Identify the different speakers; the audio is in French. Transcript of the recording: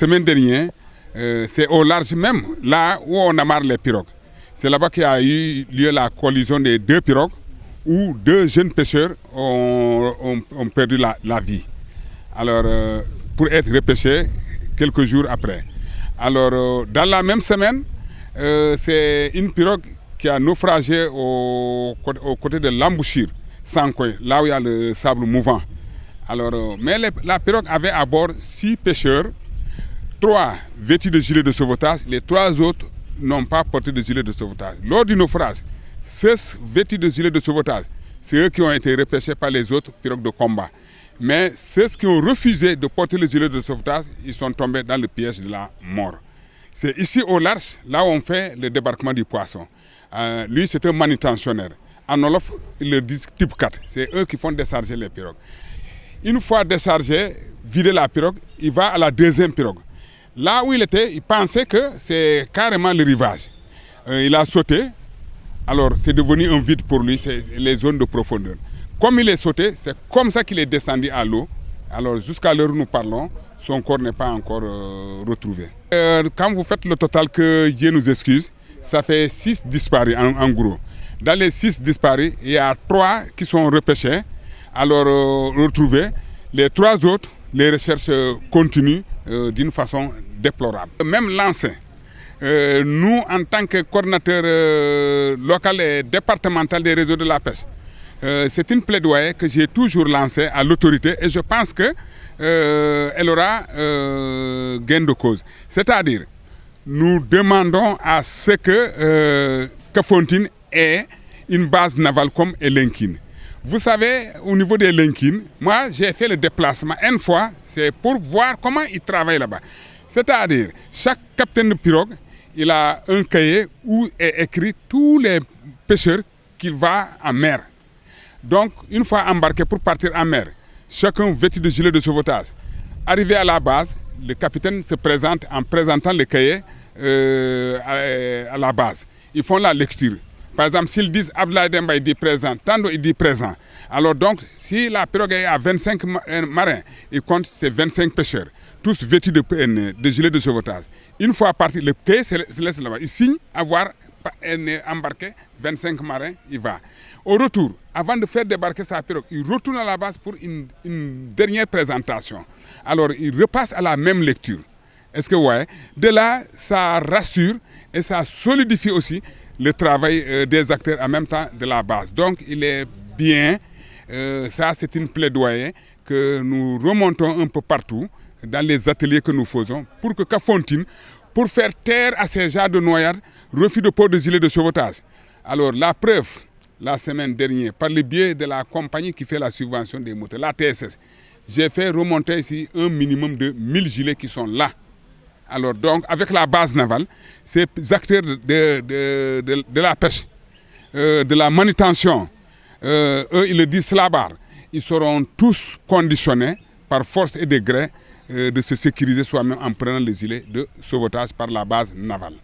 Speaker 1: semaine dernière, c'est au large même, là où on amarre les pirogues. C'est là-bas qu'il y a eu lieu la collision des deux pirogues où deux jeunes pêcheurs ont perdu la vie. Alors, pour être repêchés quelques jours après. Alors, dans la même semaine, c'est une pirogue qui a naufragé au côté de l'embouchure, Sankoy, là où il y a le sable mouvant. Alors, mais la pirogue avait à bord 6 pêcheurs, 3 vêtus de gilets de sauvetage, les 3 autres n'ont pas porté de gilet de sauvetage. Lors du naufrage, 16 vêtus de gilets de sauvetage, c'est eux qui ont été repêchés par les autres pirogues de combat. Mais ceux qui ont refusé de porter le gilet de sauvetage, ils sont tombés dans le piège de la mort. C'est ici au large, là où on fait le débarquement du poisson. Lui, c'est un manutentionnaire. En Wolof, ils le disent type 4. C'est eux qui font décharger les pirogues. Une fois déchargé, vidé la pirogue, il va à la deuxième pirogue. Là où il était, il pensait que c'est carrément le rivage. Il a sauté, alors c'est devenu un vide pour lui, c'est les zones de profondeur. Comme il est sauté, c'est comme ça qu'il est descendu à l'eau. Alors jusqu'à l'heure où nous parlons, son corps n'est pas encore retrouvé. Quand vous faites le total, que Dieu nous excuse, ça fait 6 disparus en gros. Dans les 6 disparus, il y a 3 qui sont repêchés, alors retrouvés. Les 3 autres, les recherches continuent d'une façon déplorable. Même l'ancien, nous en tant que coordinateur local et départemental des réseaux de la pêche, c'est une plaidoyer que j'ai toujours lancée à l'autorité et je pense qu'elle aura gain de cause. C'est-à-dire, nous demandons à ce que Kafountine ait une base navale comme Elinkine. Vous savez, au niveau des Elinkine, moi j'ai fait le déplacement une fois, c'est pour voir comment ils travaillent là-bas. C'est-à-dire, chaque capitaine de pirogue, il a un cahier où est écrit tous les pêcheurs qu'il va en mer. Donc, une fois embarqué pour partir en mer, chacun vêtu de gilet de sauvetage. Arrivé à la base, le capitaine se présente en présentant le cahier à la base. Ils font la lecture. Par exemple, s'ils disent Abdoulaye Demba, il dit présent, Tando, il dit présent. Alors donc, si la pirogue est à 25 marins, il compte ces 25 pêcheurs, tous vêtus de gilets de sauvetage. Une fois parti, le cahier se laisse là-bas. Il signe avoir embarqué 25 marins, il va. Au retour, avant de faire débarquer sa pirogue, il retourne à la base pour une dernière présentation. Alors, il repasse à la même lecture. Est-ce que vous voyez? De là, ça rassure et ça solidifie aussi le travail des acteurs en même temps de la base. Donc, il est bien, ça c'est une plaidoyer que nous remontons un peu partout dans les ateliers que nous faisons pour que Kafountine, pour faire taire à ces gens de noyade, refus de port de gilet de sauvetage. Alors, la preuve, la semaine dernière, par le biais de la compagnie qui fait la subvention des moteurs, la TSS, j'ai fait remonter ici un minimum de 1000 gilets qui sont là. Alors donc, avec la base navale, ces acteurs de la pêche, de la manutention, eux, ils le disent là-bas, ils seront tous conditionnés par force et degré de se sécuriser soi-même en prenant les gilets de sauvetage par la base navale.